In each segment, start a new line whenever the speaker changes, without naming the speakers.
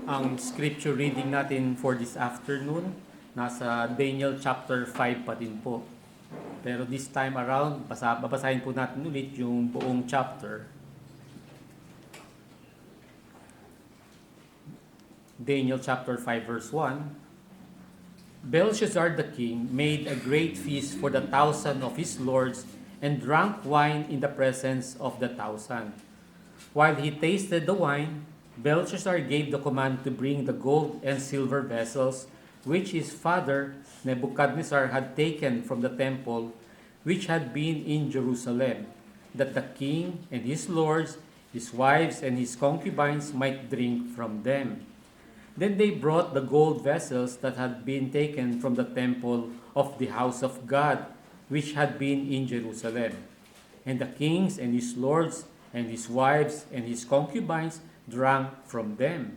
Ang scripture reading natin for this afternoon, nasa Daniel chapter 5 pa din po. Pero this time around, babasahin po natin ulit yung buong chapter. Daniel chapter 5 verse 1. Belshazzar the king made a great feast for the 1,000 of his lords and drank wine in the presence of the 1,000. While he tasted the wine, Belshazzar gave the command to bring the gold and silver vessels which his father Nebuchadnezzar had taken from the temple which had been in Jerusalem, that the king and his lords, his wives, and his concubines might drink from them. Then they brought the gold vessels that had been taken from the temple of the house of God, which had been in Jerusalem. And the kings and his lords and his wives and his concubines drank from them.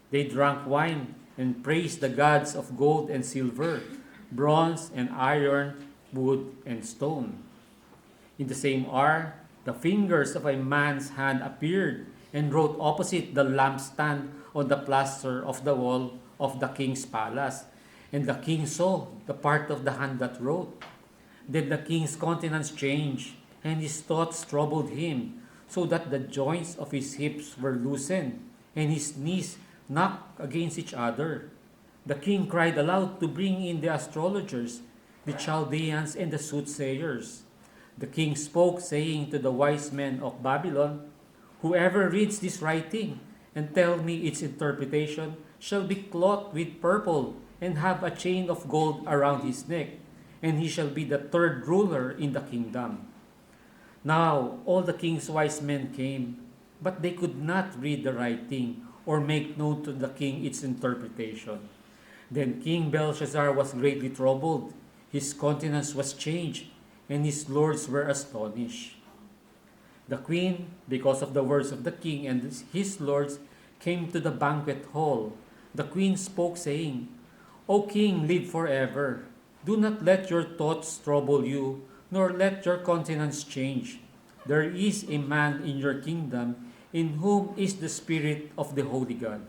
They drank wine and praised the gods of gold and silver, bronze and iron, wood and stone. In the same hour, the fingers of a man's hand appeared and wrote opposite the lampstand on the plaster of the wall of the king's palace. And the king saw the part of the hand that wrote. Then the king's countenance changed, and his thoughts troubled him, so that the joints of his hips were loosened, and his knees knocked against each other. The king cried aloud to bring in the astrologers, the Chaldeans, and the soothsayers. The king spoke, saying to the wise men of Babylon, "Whoever reads this writing and tell me its interpretation shall be clothed with purple and have a chain of gold around his neck, and he shall be the third ruler in the kingdom." Now all the king's wise men came, but they could not read the writing or make known to the king its interpretation. Then King Belshazzar was greatly troubled, his countenance was changed, and his lords were astonished. The queen, because of the words of the king and his lords, came to the banquet hall. The queen spoke, saying, "O king, live forever. Do not let your thoughts trouble you, nor let your countenance change. There is a man in your kingdom in whom is the spirit of the holy God.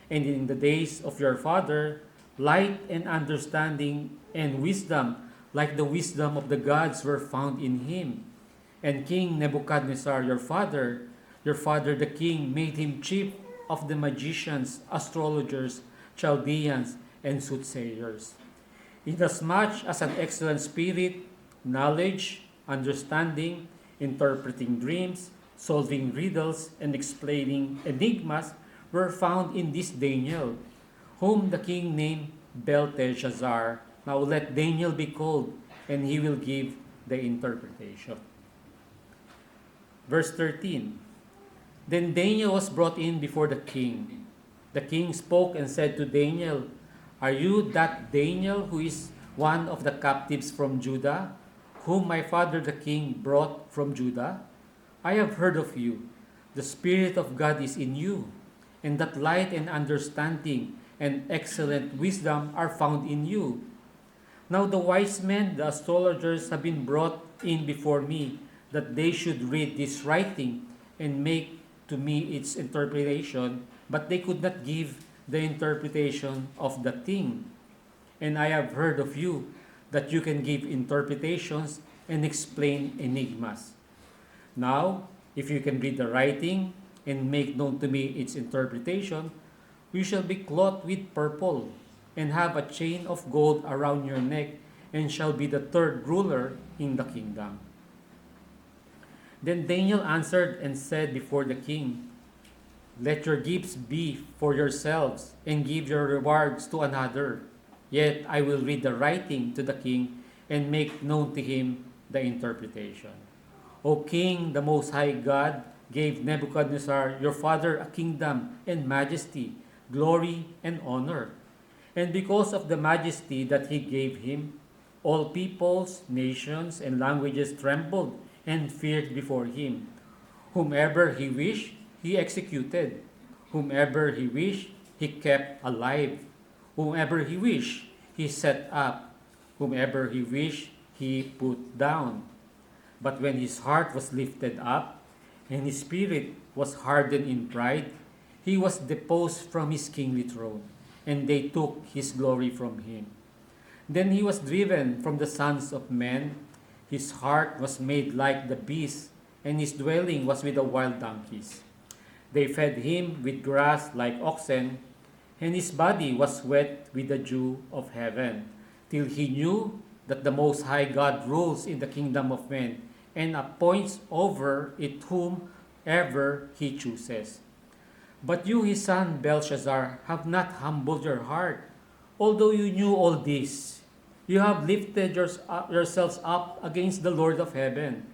And in the days of your father, light and understanding and wisdom, like the wisdom of the gods, were found in him. And King Nebuchadnezzar, your father the king, made him chief of the magicians, astrologers, Chaldeans, and soothsayers. Inasmuch as an excellent spirit, knowledge, understanding, interpreting dreams, solving riddles, and explaining enigmas were found in this Daniel, whom the king named Belteshazzar. Now let Daniel be called, and he will give the interpretation. Verse 13. Then Daniel was brought in before the king. The king spoke and said to Daniel, "Are you that Daniel who is one of the captives from Judah, whom my father the king brought from Judah? I have heard of you. The Spirit of God is in you, and that light and understanding and excellent wisdom are found in you. Now the wise men, the astrologers, have been brought in before me, that they should read this writing and make to me its interpretation, but they could not give the interpretation of the thing. And I have heard of you, that you can give interpretations and explain enigmas. Now, if you can read the writing and make known to me its interpretation, you shall be clothed with purple and have a chain of gold around your neck, and shall be the third ruler in the kingdom." Then Daniel answered and said before the king, "Let your gifts be for yourselves, and give your rewards to another. Yet I will read the writing to the king and make known to him the interpretation. O king, the Most High God gave Nebuchadnezzar your father a kingdom and majesty, glory and honor. And because of the majesty that he gave him, all peoples, nations, and languages trembled and feared before him. Whomever he wished, he executed. Whomever he wished, he kept alive. Whomever he wished, he set up. Whomever he wished, he put down. But when his heart was lifted up, and his spirit was hardened in pride, he was deposed from his kingly throne, and they took his glory from him. Then he was driven from the sons of men. His heart was made like the beast, and his dwelling was with the wild donkeys. They fed him with grass like oxen, and his body was wet with the dew of heaven, till he knew that the Most High God rules in the kingdom of men, and appoints over it whomever he chooses. But you, his son Belshazzar, have not humbled your heart, although you knew all this. You have lifted yourselves up against the Lord of heaven.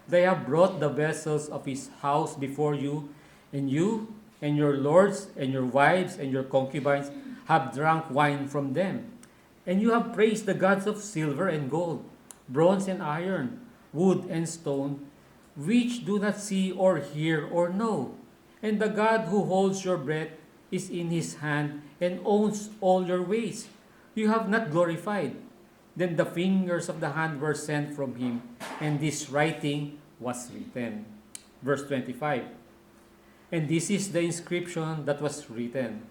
They have brought the vessels of his house before you and your lords and your wives and your concubines have drunk wine from them. And you have praised the gods of silver and gold, bronze and iron, wood and stone, which do not see or hear or know. And the God who holds your breath is in his hand and owns all your ways. You have not glorified. Then the fingers of the hand were sent from him, and this writing was written. Verse 25. And this is the inscription that was written: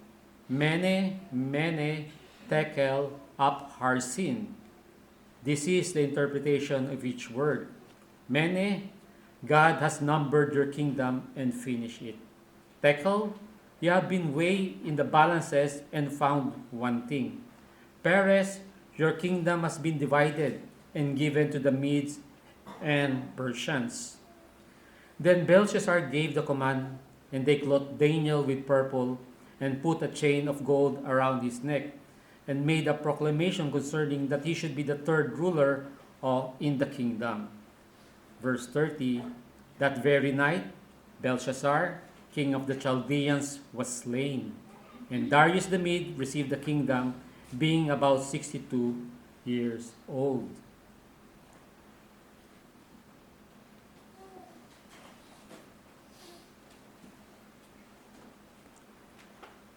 Mene, Mene, Tekel, Upharsin. This is the interpretation of each word. Mene, God has numbered your kingdom and finished it. Tekel, you have been weighed in the balances and found wanting. Peres, your kingdom has been divided and given to the Medes and Persians. Then Belshazzar gave the command, and they clothed Daniel with purple and put a chain of gold around his neck, and made a proclamation concerning that he should be the third ruler in the kingdom. Verse 30, that very night, Belshazzar, king of the Chaldeans, was slain, and Darius the Mede received the kingdom, being about 62 years old.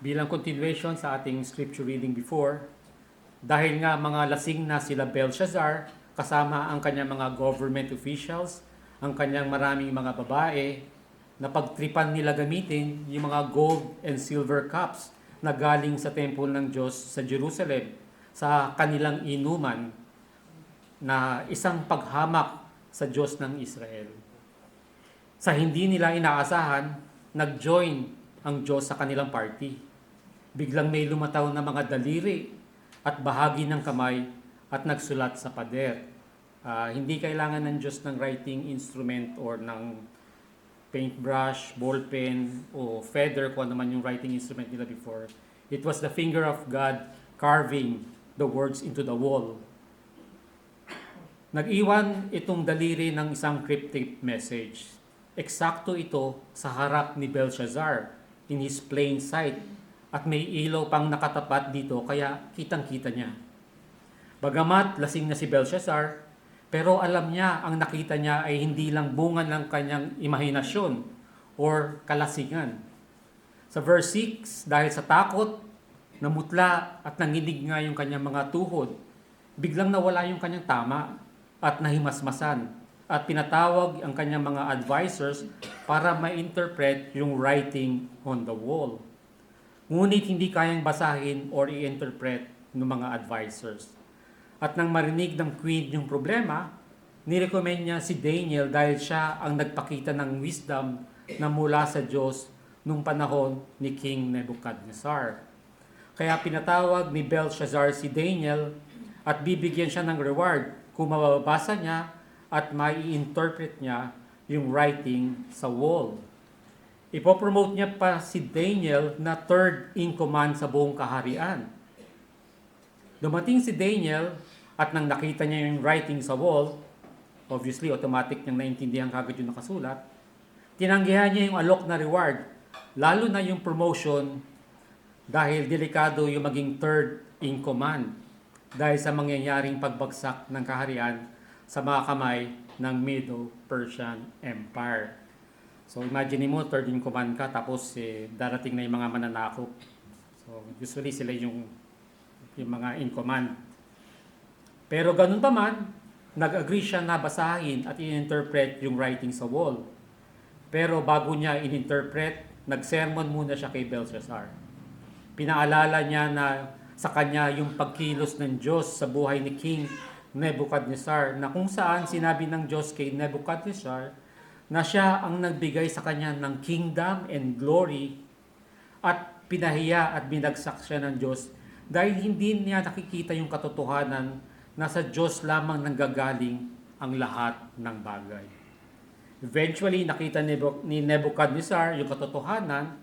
Bilang continuation sa ating scripture reading before, dahil nga mga lasing na sila Belshazzar, kasama ang kanyang mga government officials, ang kanyang maraming mga babae, na pagtripan nila gamitin yung mga gold and silver cups na galing sa temple ng Diyos sa Jerusalem sa kanilang inuman na isang paghamak sa Diyos ng Israel. Sa hindi nila inaasahan, nag-join ang Diyos sa kanilang party. Biglang may lumataw na mga daliri at bahagi ng kamay at nagsulat sa pader. Hindi kailangan ng Diyos ng writing instrument or ng paintbrush, ballpen, o feather, kung ano man yung writing instrument nila before. It was the finger of God carving the words into the wall. Nag-iwan itong daliri ng isang cryptic message. Eksakto ito sa harap ni Belshazzar in his plain sight, at may ilaw pang nakatapat dito kaya kitang-kita niya. Bagamat lasing na si Belshazzar, pero alam niya ang nakita niya ay hindi lang bunga ng kanyang imahinasyon or kalasingan. Sa verse 6, dahil sa takot, namutla at nanginig nga yung kanyang mga tuhod, biglang nawala yung kanyang tama at nahimasmasan, at pinatawag ang kanyang mga advisors para ma-interpret yung writing on the wall. Ngunit hindi kayang basahin or i-interpret ng mga advisors. At nang marinig ng queen yung problema, nirecommend niya si Daniel dahil siya ang nagpakita ng wisdom na mula sa Diyos nung panahon ni King Nebuchadnezzar. Kaya pinatawag ni Belshazzar si Daniel at bibigyan siya ng reward kung mababasa niya at mai-interpret niya yung writing sa wall. Ipopromote niya pa si Daniel na third in command sa buong kaharian. Dumating si Daniel at nang nakita niya yung writing sa wall, obviously automatic niyang naintindihan kagad yung nakasulat, tinanggihan niya yung alok na reward, lalo na yung promotion dahil delikado yung maging third in command dahil sa mangyayaring pagbagsak ng kaharian sa mga kamay ng Medo-Persian Empire. So imagine mo, third in command ka, tapos darating na yung mga mananakop. So usually sila yung mga in command. Pero ganun pa man, nag-agree siya na basahin at i-interpret yung writing sa wall. Pero bago niya in-interpret, nagsermon muna siya kay Belshazzar. Pinaalala niya na sa kanya yung pagkilos ng Diyos sa buhay ni King Nebuchadnezzar, na kung saan sinabi ng Diyos kay Nebuchadnezzar na siya ang nagbigay sa kanya ng kingdom and glory, at pinahiya at binagsak siya ng Diyos dahil hindi niya nakikita yung katotohanan na sa Diyos lamang nanggagaling ang lahat ng bagay. Eventually, nakita ni Nebuchadnezzar yung katotohanan,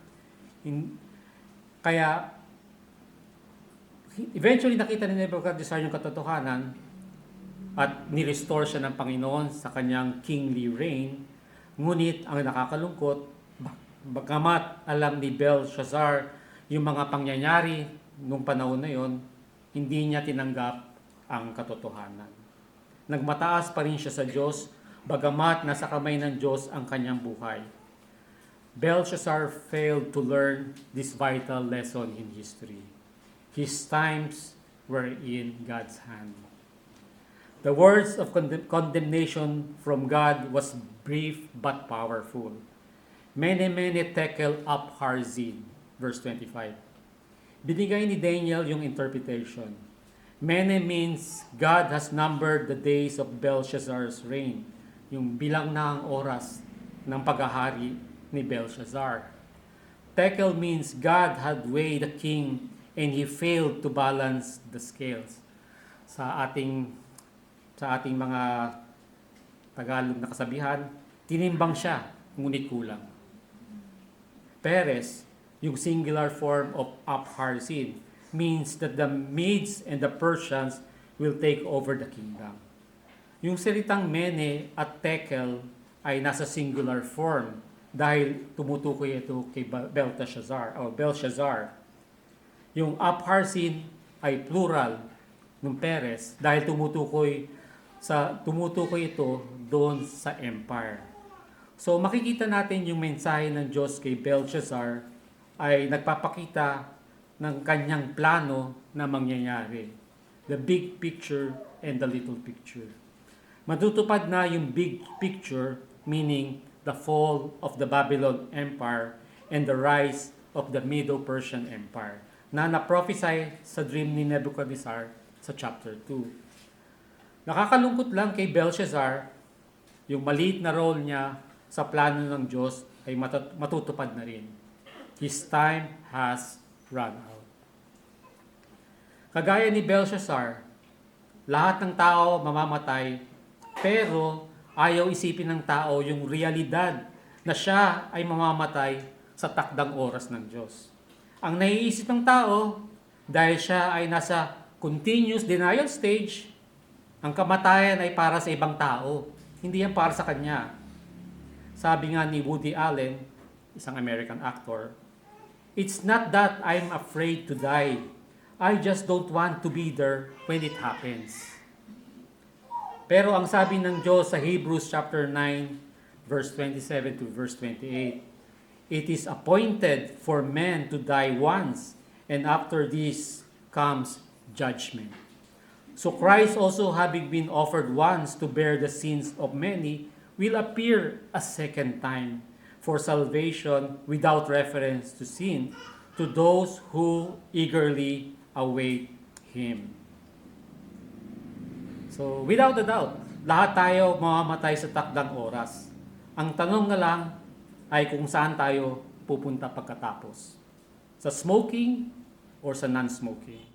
kaya eventually nakita ni Nebuchadnezzar yung katotohanan at nirestore siya ng Panginoon sa kanyang kingly reign. Ngunit ang nakakalungkot, bagamat alam ni Belshazzar yung mga pangyayari nung panahon na yon, hindi niya tinanggap ang katotohanan. Nagmataas pa rin siya sa Diyos, bagamat nasa kamay ng Diyos ang kanyang buhay. Belshazzar failed to learn this vital lesson in history. His times were in God's hand. The words of condemnation from God was brief but powerful. Mene mene tekel upharzin, verse 25. Binigay ni Daniel yung interpretation. Mene means God has numbered the days of Belshazzar's reign, yung bilang na ang oras ng paghahari ni Belshazzar. Tekel means God had weighed the king and he failed to balance the scales. Sa ating mga Tagalog na kasabihan, tinimbang siya, ngunit kulang. Peres, yung singular form of upharsin, means that the Medes and the Persians will take over the kingdom. Yung salitang mene at tekel ay nasa singular form dahil tumutukoy ito kay Belshazzar. Yung upharsin ay plural ng Peres dahil tumutukoy ito doon sa empire. So makikita natin yung mensahe ng Diyos kay Belshazzar ay nagpapakita ng kanyang plano na mangyayari. The big picture and the little picture. Matutupad na yung big picture, meaning the fall of the Babylon Empire and the rise of the Medo-Persian Empire, na na-prophesy sa dream ni Nebuchadnezzar sa chapter 2. Nakakalungkot lang kay Belshazzar, yung maliit na role niya sa plano ng Diyos ay matutupad na rin. His time has run out. Kagaya ni Belshazzar, lahat ng tao mamamatay, pero ayaw isipin ng tao yung realidad na siya ay mamamatay sa takdang oras ng Diyos. Ang naiisip ng tao, dahil siya ay nasa continuous denial stage, ang kamatayan ay para sa ibang tao, hindi yan para sa kanya. Sabi nga ni Woody Allen, isang American actor, "It's not that I'm afraid to die. I just don't want to be there when it happens." Pero ang sabi ng Diyos sa Hebrews chapter 9, verse 27 to verse 28, "It is appointed for men to die once, and after this comes judgment. So Christ also, having been offered once to bear the sins of many, will appear a second time for salvation without reference to sin, to those who eagerly await Him." So, without a doubt, lahat tayo mamamatay sa takdang oras. Ang tanong na lang ay kung saan tayo pupunta pagkatapos. Sa smoking or sa non-smoking.